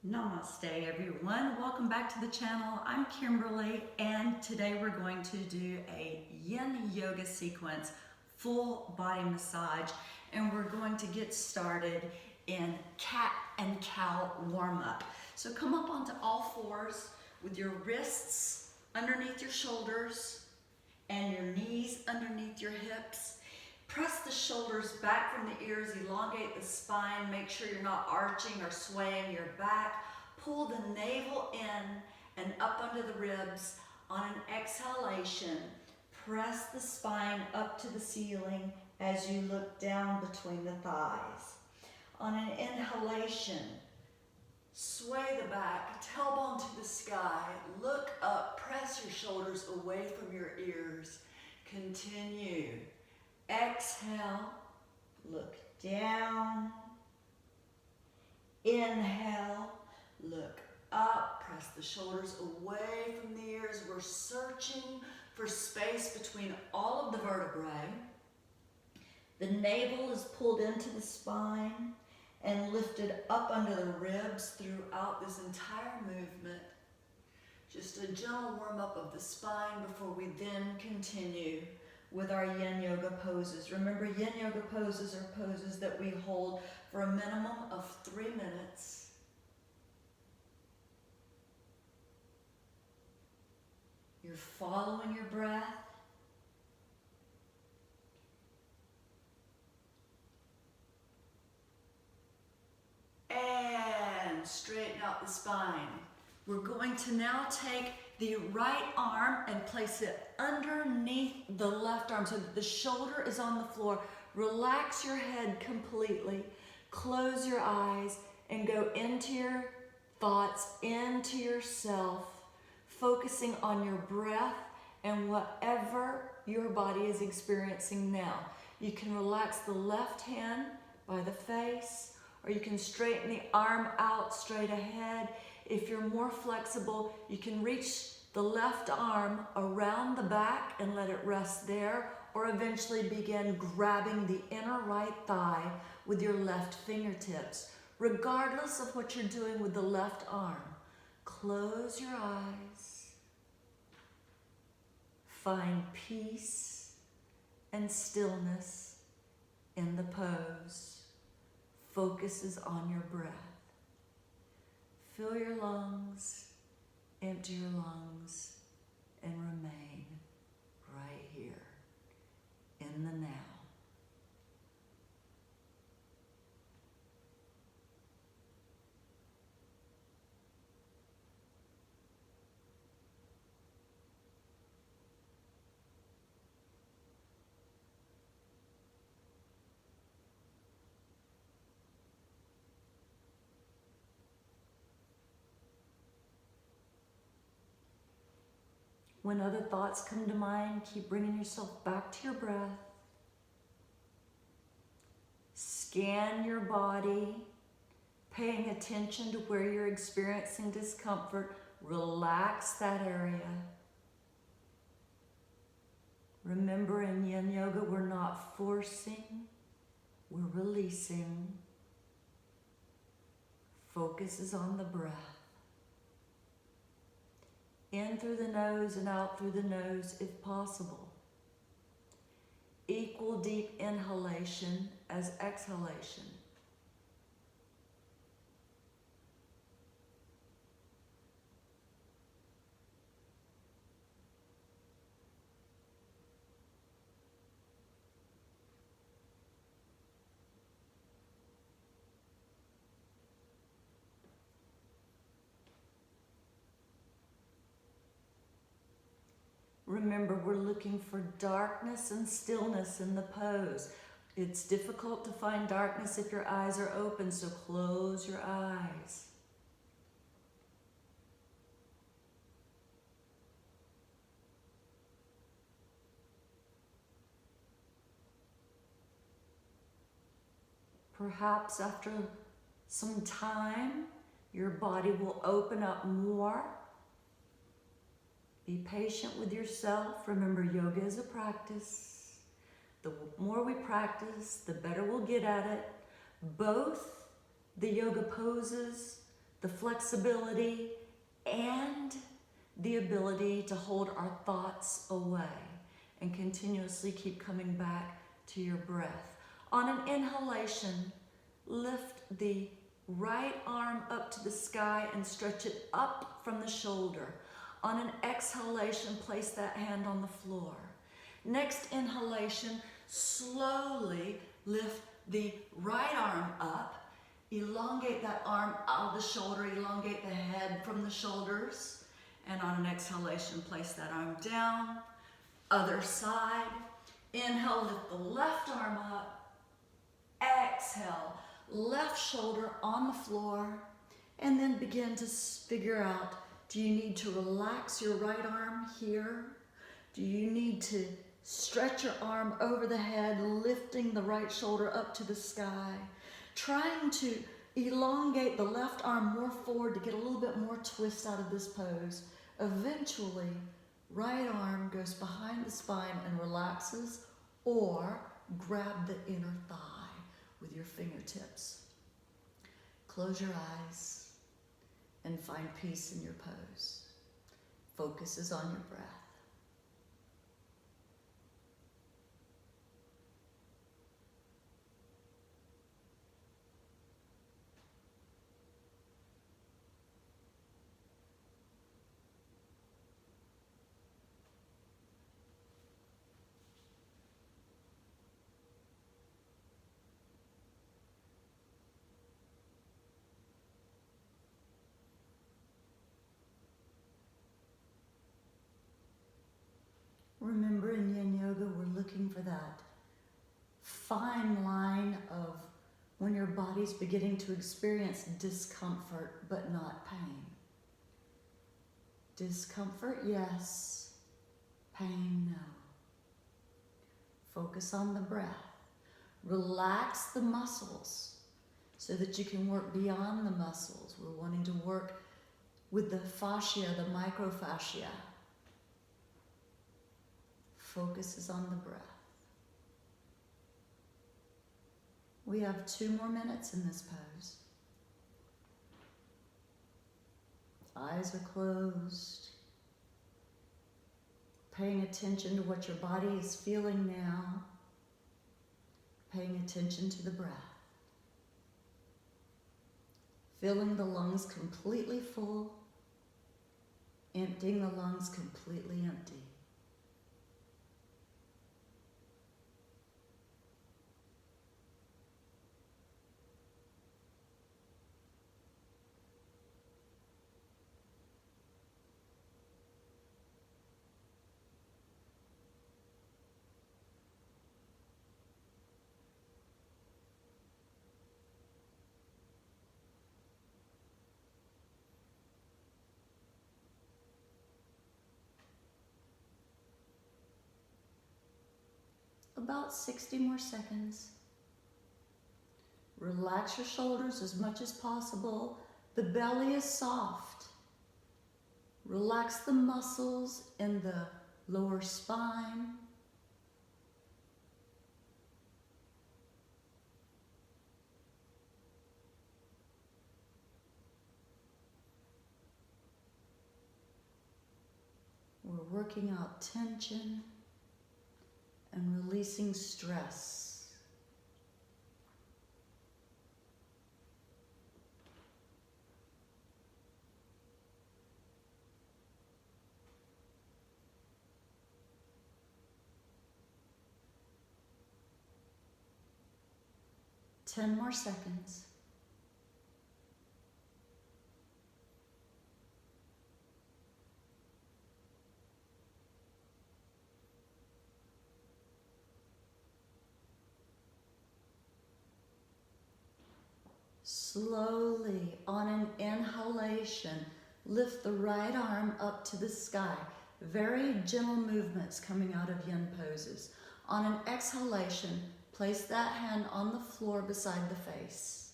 Namaste everyone, welcome back to the channel. I'm Kimberly and today we're going to do a Yin Yoga sequence, full body massage, and we're going to get started in cat and cow warm-up. So come up onto all fours with your wrists underneath your shoulders and your knees underneath your hips. Press the shoulders back from the ears, elongate the spine, make sure you're not arching or swaying your back. Pull the navel in and up under the ribs. On an exhalation, press the spine up to the ceiling as you look down between the thighs. On an inhalation, sway the back, tailbone to the sky, look up, press your shoulders away from your ears. Continue. Exhale, look down. Inhale, look up, press the shoulders away from the ears. We're searching for space between all of the vertebrae. The navel is pulled into the spine and lifted up under the ribs throughout this entire movement. Just a gentle warm-up of the spine before we then continue with our Yin Yoga poses. Remember, Yin Yoga poses are poses that we hold for a minimum of 3 minutes. You're following your breath. And straighten out the spine. We're going to now take the right arm and place it underneath the left arm so that the shoulder is on the floor. Relax your head completely. Close your eyes and go into your thoughts, into yourself, focusing on your breath and whatever your body is experiencing now. You can relax the left hand by the face, or you can straighten the arm out straight ahead. If you're more flexible, you can reach the left arm around the back and let it rest there, or eventually begin grabbing the inner right thigh with your left fingertips. Regardless of what you're doing with the left arm, close your eyes. Find peace and stillness in the pose. Focus is on your breath. Fill your lungs, empty your lungs, and remain right here in the now. When other thoughts come to mind, keep bringing yourself back to your breath. Scan your body, paying attention to where you're experiencing discomfort. Relax that area. Remember, in Yin Yoga, we're not forcing, we're releasing. Focus is on the breath. In through the nose and out through the nose if possible. Equal deep inhalation as exhalation. Remember, we're looking for darkness and stillness in the pose. It's difficult to find darkness if your eyes are open, so close your eyes. Perhaps after some time, your body will open up more. Be patient with yourself. Remember, yoga is a practice. The more we practice, the better we'll get at it. Both the yoga poses, the flexibility, and the ability to hold our thoughts away and continuously keep coming back to your breath. On an inhalation, lift the right arm up to the sky and stretch it up from the shoulder. On an exhalation, place that hand on the floor. Next inhalation, slowly lift the right arm up. Elongate that arm out of the shoulder, elongate the head from the shoulders. And on an exhalation, place that arm down. Other side. Inhale, lift the left arm up. Exhale, left shoulder on the floor. And then begin to figure out, do you need to relax your right arm here? Do you need to stretch your arm over the head, lifting the right shoulder up to the sky? Trying to elongate the left arm more forward to get a little bit more twist out of this pose. Eventually, right arm goes behind the spine and relaxes, or grab the inner thigh with your fingertips. Close your eyes and find peace in your pose. Focus is on your breath. Remember, in Yin Yoga, we're looking for that fine line of when your body's beginning to experience discomfort, but not pain. Discomfort, yes. Pain, no. Focus on the breath. Relax the muscles so that you can work beyond the muscles. We're wanting to work with the fascia, the microfascia. Focus is on the breath. We have 2 more minutes in this pose. Eyes are closed. Paying attention to what your body is feeling now. Paying attention to the breath. Filling the lungs completely full. Emptying the lungs completely empty. About 60 more seconds. Relax your shoulders as much as possible. The belly is soft. Relax the muscles in the lower spine. We're working out tension and releasing stress. Ten more seconds. Slowly, on an inhalation, lift the right arm up to the sky. Very gentle movements coming out of yin poses. On an exhalation, place that hand on the floor beside the face.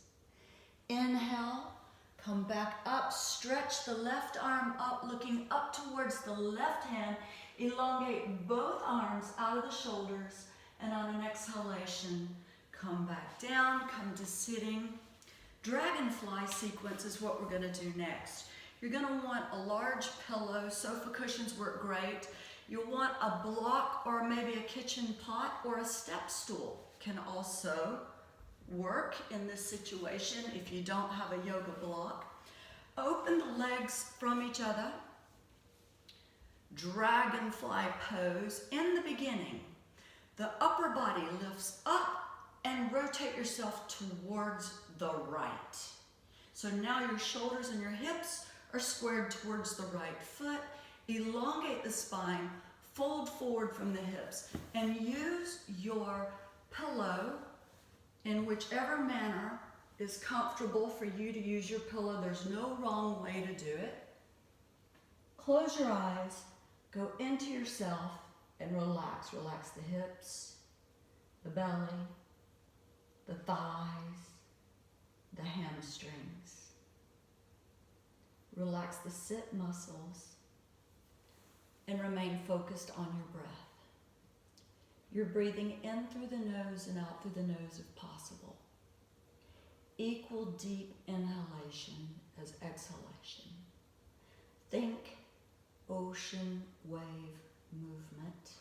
Inhale, come back up, stretch the left arm up, looking up towards the left hand. Elongate both arms out of the shoulders, and on an exhalation, come back down, come to sitting. Dragonfly sequence is what we're going to do next. You're going to want a large pillow. Sofa cushions work great. You'll want a block or maybe a kitchen pot or a step stool can also work in this situation if you don't have a yoga block. Open the legs from each other. Dragonfly pose. In the beginning, the upper body lifts up and rotate yourself towards the right. So now your shoulders and your hips are squared towards the right foot. Elongate the spine, fold forward from the hips, and use your pillow in whichever manner is comfortable for you to use your pillow. There's no wrong way to do it. Close your eyes, go into yourself, and relax. Relax the hips, the belly, the thighs, the hamstrings. Relax the sit muscles and remain focused on your breath. You're breathing in through the nose and out through the nose if possible. Equal deep inhalation as exhalation. Think ocean wave movement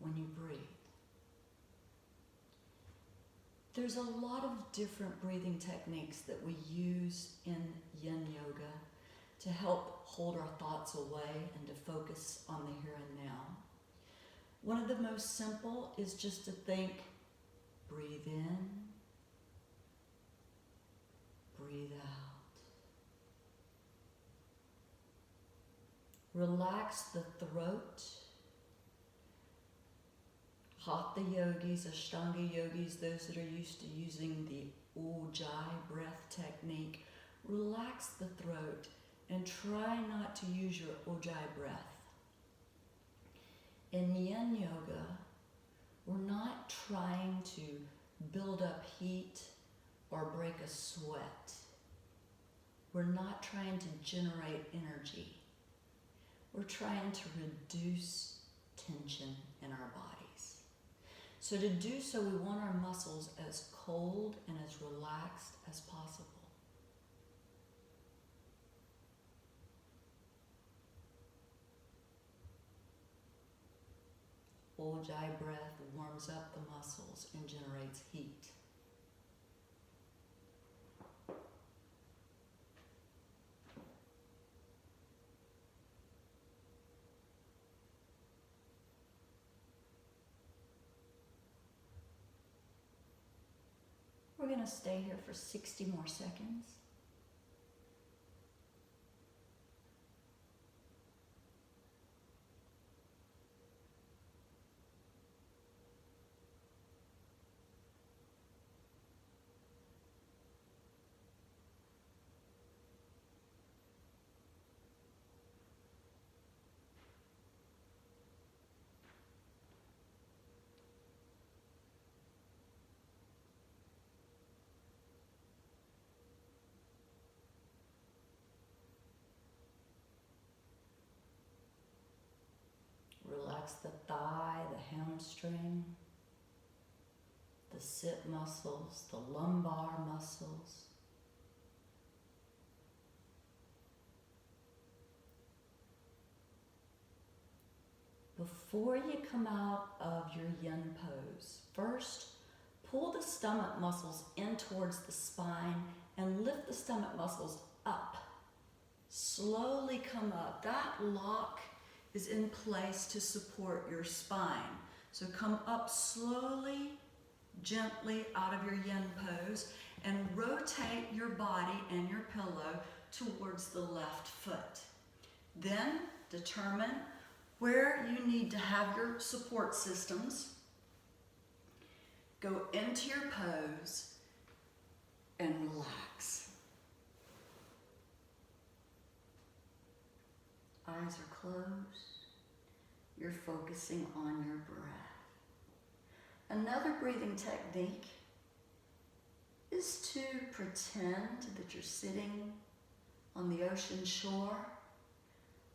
when you breathe. There's a lot of different breathing techniques that we use in Yin Yoga to help hold our thoughts away and to focus on the here and now. One of the most simple is just to think, breathe in, breathe out. Relax the throat. Hatha yogis, Ashtanga yogis, those that are used to using the Ujjayi breath technique, relax the throat and try not to use your Ujjayi breath. In Yin Yoga, we're not trying to build up heat or break a sweat. We're not trying to generate energy. We're trying to reduce tension in our bodies. So to do so, we want our muscles as cold and as relaxed as possible. Ujjayi breath warms up the muscles and generates heat. We're going to stay here for 60 more seconds. Relax the thigh, the hamstring, the sit muscles, the lumbar muscles. Before you come out of your yin pose, first pull the stomach muscles in towards the spine and lift the stomach muscles up. Slowly come up. That lock is in place to support your spine. So come up slowly, gently out of your yin pose and rotate your body and your pillow towards the left foot. Then determine where you need to have your support systems. Go into your pose and relax. Eyes are closed. You're focusing on your breath. Another breathing technique is to pretend that you're sitting on the ocean shore.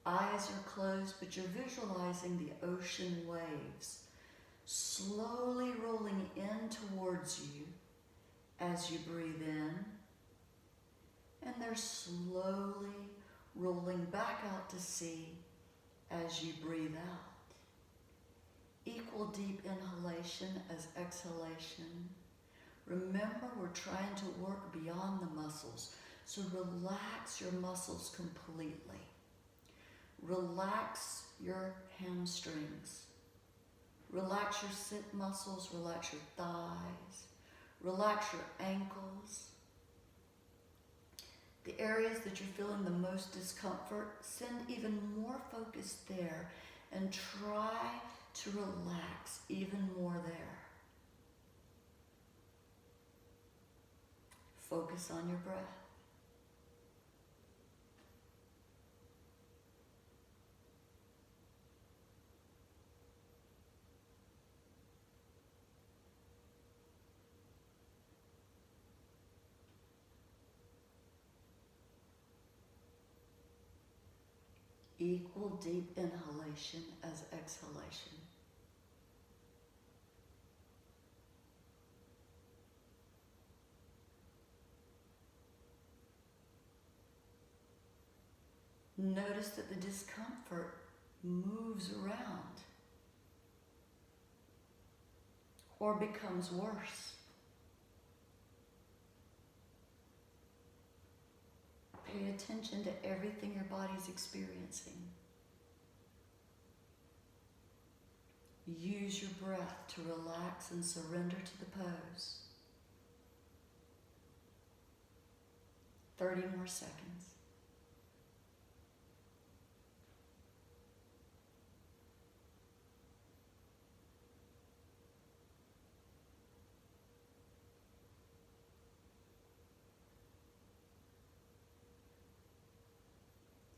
Eyes are closed, but you're visualizing the ocean waves slowly rolling in towards you as you breathe in and they're slowly rolling back out to sea as you breathe out. Equal deep inhalation as exhalation. Remember, we're trying to work beyond the muscles, so relax your muscles completely. Relax your hamstrings. Relax your sit muscles, relax your thighs, relax your ankles. The areas that you're feeling the most discomfort, send even more focus there and try to relax even more there. Focus on your breath. Equal deep inhalation as exhalation. Notice that the discomfort moves around or becomes worse. Pay attention to everything your body's experiencing. Use your breath to relax and surrender to the pose. 30 more seconds.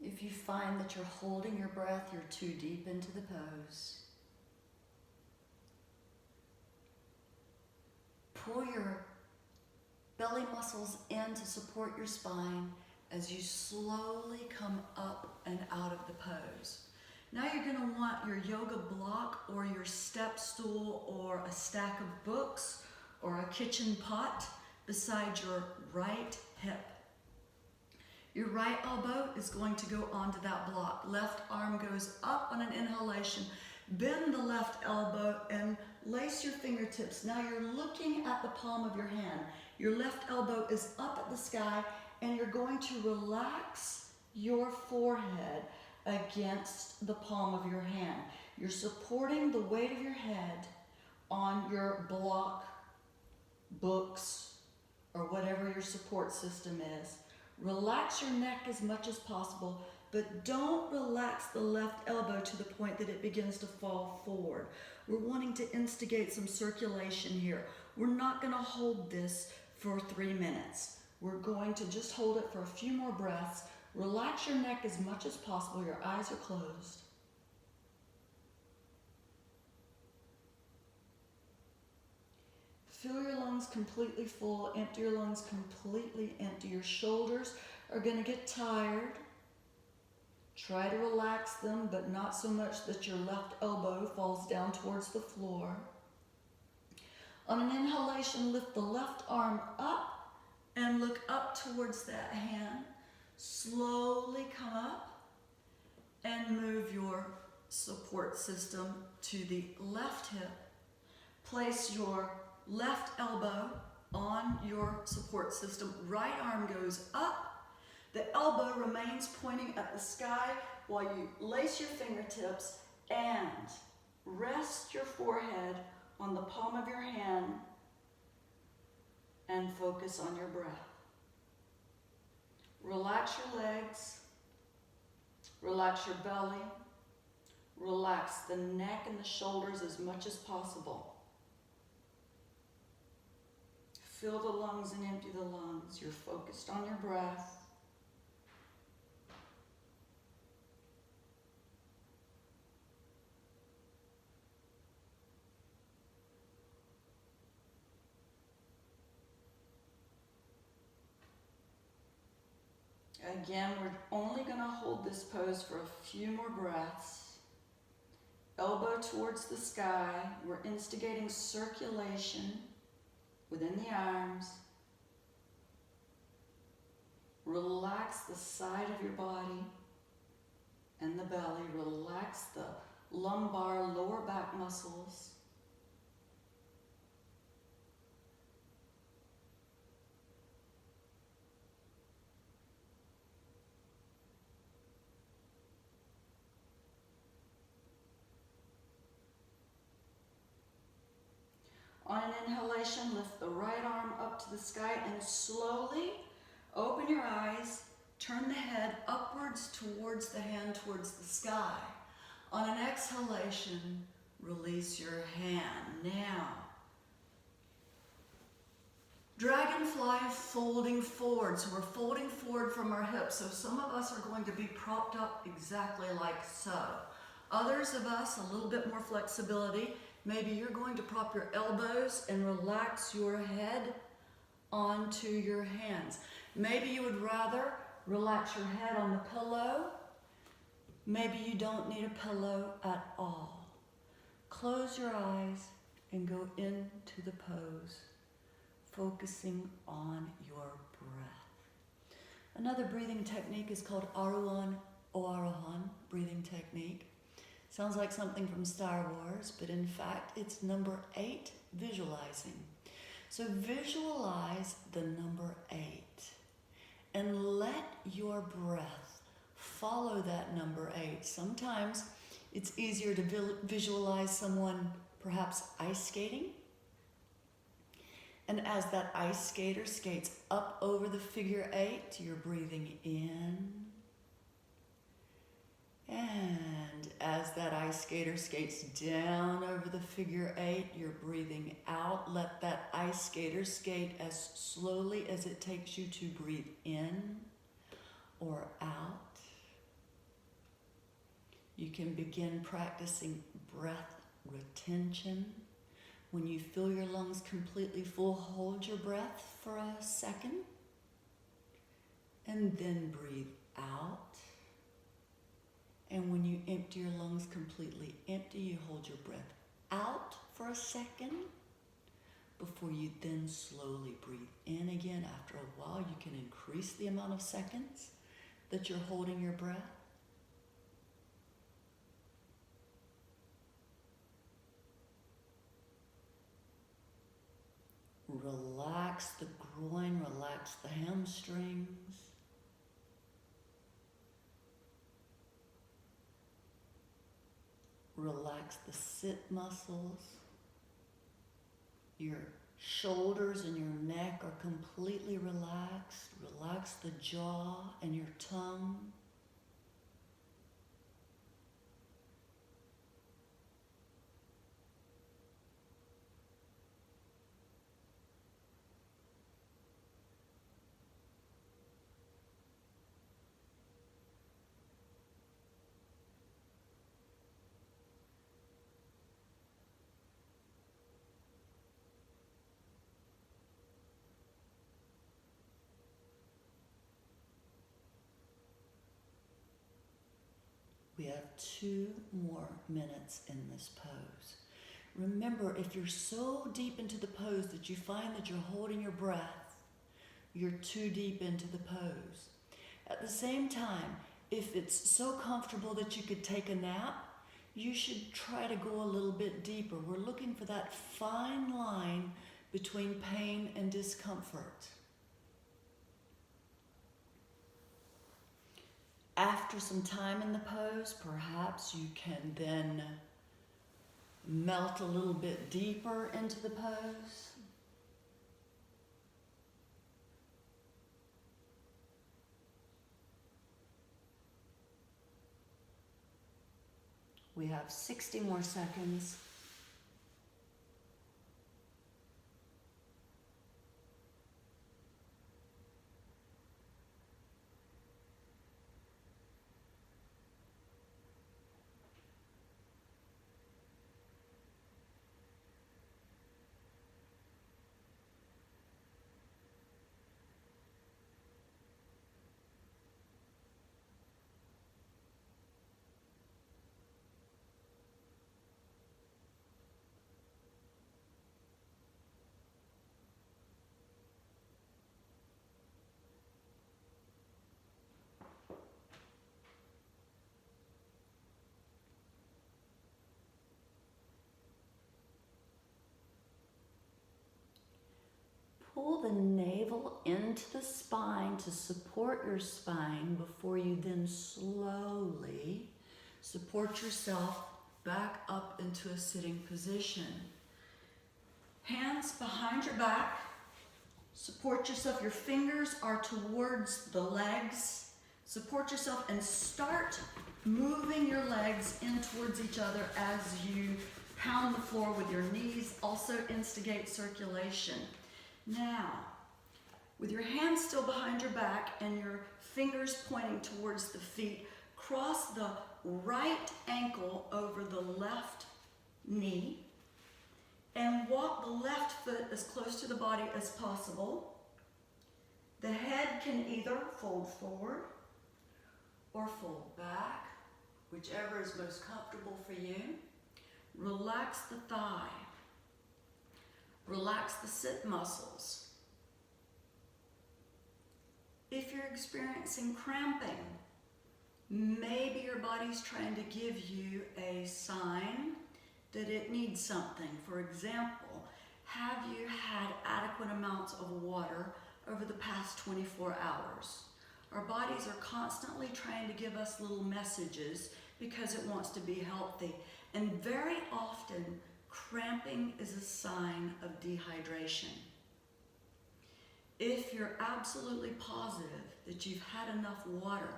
If you find that you're holding your breath, you're too deep into the pose, pull your belly muscles in to support your spine as you slowly come up and out of the pose. Now you're going to want your yoga block or your step stool or a stack of books or a kitchen pot beside your right hip. Your right elbow is going to go onto that block. Left arm goes up on an inhalation. Bend the left elbow and lace your fingertips. Now you're looking at the palm of your hand. Your left elbow is up at the sky and you're going to relax your forehead against the palm of your hand. You're supporting the weight of your head on your block, books, or whatever your support system is. Relax your neck as much as possible, but don't relax the left elbow to the point that it begins to fall forward. We're wanting to instigate some circulation here. We're not going to hold this for 3 minutes. We're going to just hold it for a few more breaths. Relax your neck as much as possible. Your eyes are closed. Fill your lungs completely full, empty your lungs completely empty. Your shoulders are going to get tired. Try to relax them, but not so much that your left elbow falls down towards the floor. On an inhalation, lift the left arm up and look up towards that hand. Slowly come up and move your support system to the left hip. Place your left elbow on your support system. Right arm goes up. The elbow remains pointing at the sky while you lace your fingertips and rest your forehead on the palm of your hand and focus on your breath. Relax your legs. Relax your belly. Relax the neck and the shoulders as much as possible. Fill the lungs and empty the lungs. You're focused on your breath. Again, we're only going to hold this pose for a few more breaths. Elbow towards the sky. We're instigating circulation within the arms. Relax relax the side of your body and the belly. Relax the lumbar, lower back muscles. On an inhalation, lift the right arm up to the sky and slowly open your eyes. Turn the head upwards towards the hand, towards the sky. On an exhalation, release your hand. Now, dragonfly folding forward. So we're folding forward from our hips. So some of us are going to be propped up exactly like so. Others of us, a little bit more flexibility. Maybe you're going to prop your elbows and relax your head onto your hands. Maybe you would rather relax your head on the pillow. Maybe you don't need a pillow at all. Close your eyes and go into the pose, focusing on your breath. Another breathing technique is called Aruan Oarahan breathing technique. Sounds like something from Star Wars, but in fact, it's number 8, visualizing. So visualize the number 8 and let your breath follow that number 8. Sometimes it's easier to visualize someone perhaps ice skating. And as that ice skater skates up over the figure 8, you're breathing in. And as that ice skater skates down over the figure 8, you're breathing out. Let that ice skater skate as slowly as it takes you to breathe in or out. You can begin practicing breath retention. When you feel your lungs completely full, hold your breath for a second and then breathe out. And when you empty your lungs completely empty, you hold your breath out for a second before you then slowly breathe in again. After a while, you can increase the amount of seconds that you're holding your breath. Relax the groin, relax the hamstrings. Relax the sit muscles. Your shoulders and your neck are completely relaxed. Relax the jaw and your tongue. We have 2 more minutes in this pose. Remember, if you're so deep into the pose that you find that you're holding your breath, you're too deep into the pose. At the same time, if it's so comfortable that you could take a nap, you should try to go a little bit deeper. We're looking for that fine line between pain and discomfort. After some time in the pose, perhaps you can then melt a little bit deeper into the pose. We have 60 more seconds. Pull the navel into the spine to support your spine before you then slowly support yourself back up into a sitting position. Hands behind your back. Support yourself. Your fingers are towards the legs. Support yourself and start moving your legs in towards each other as you pound the floor with your knees. Also instigate circulation. Now, with your hands still behind your back and your fingers pointing towards the feet, cross the right ankle over the left knee and walk the left foot as close to the body as possible. The head can either fold forward or fold back, whichever is most comfortable for you. Relax the thigh. Relax the sit muscles. If you're experiencing cramping, maybe your body's trying to give you a sign that it needs something. For example, have you had adequate amounts of water over the past 24 hours? Our bodies are constantly trying to give us little messages because it wants to be healthy. And very often, cramping is a sign of dehydration. If you're absolutely positive that you've had enough water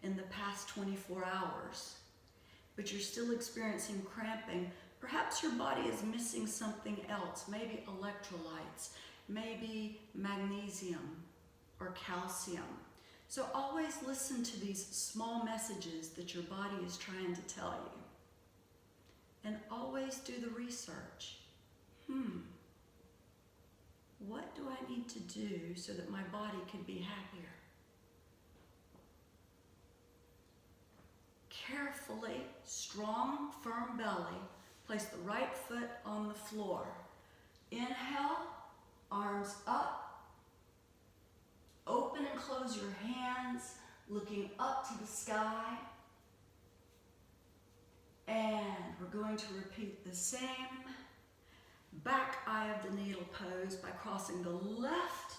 in the past 24 hours, but you're still experiencing cramping, perhaps your body is missing something else, maybe electrolytes, maybe magnesium or calcium. So always listen to these small messages that your body is trying to tell you. And always do the research. What do I need to do so that my body can be happier? Carefully, strong, firm belly. Place the right foot on the floor. Inhale, arms up. Open and close your hands, looking up to the sky. And we're going to repeat the same back eye of the needle pose by crossing the left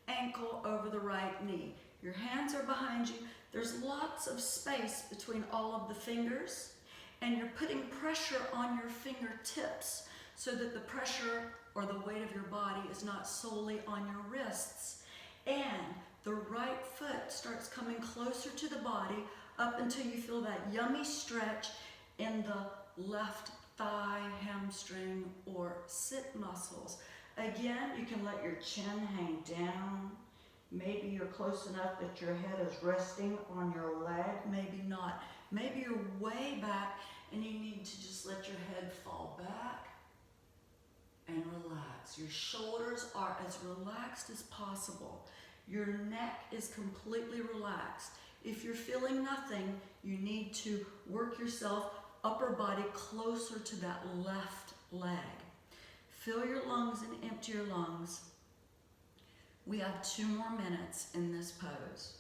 ankle over the right knee. Your hands are behind you. There's lots of space between all of the fingers, and you're putting pressure on your fingertips so that the pressure or the weight of your body is not solely on your wrists. And the right foot starts coming closer to the body up until you feel that yummy stretch in the left thigh, hamstring, or sit muscles. Again, you can let your chin hang down. Maybe you're close enough that your head is resting on your leg, maybe not. Maybe you're way back and you need to just let your head fall back and relax. Your shoulders are as relaxed as possible. Your neck is completely relaxed. If you're feeling nothing, you need to work yourself upper body closer to that left leg. Fill your lungs and empty your lungs. We have 2 more minutes in this pose.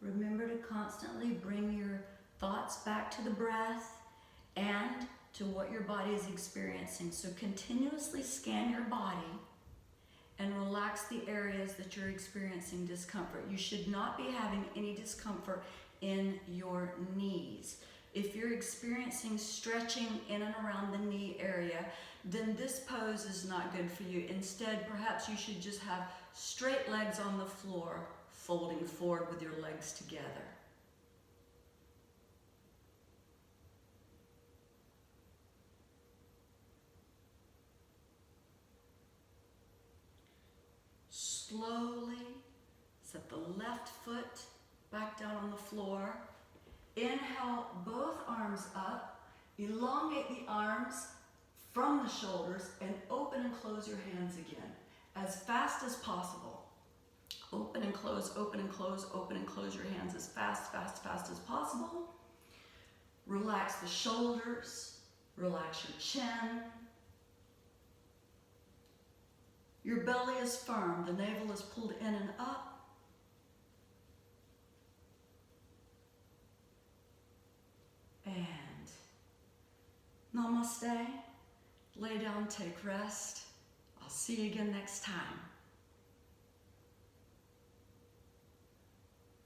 Remember to constantly bring your thoughts back to the breath and to what your body is experiencing. So continuously scan your body and relax the areas that you're experiencing discomfort. You should not be having any discomfort in your knees. If you're experiencing stretching in and around the knee area, then this pose is not good for you. Instead, perhaps you should just have straight legs on the floor, folding forward with your legs together. Slowly set the left foot back down on the floor. Inhale, both arms up. Elongate the arms from the shoulders and open and close your hands again. As as fast as possible. Open and close, open and close, open and close your hands as fast as possible. Relax the shoulders, relax your chin. Your belly is firm, the navel is pulled in and up. And namaste. Lay down, take rest. I'll see you again next time.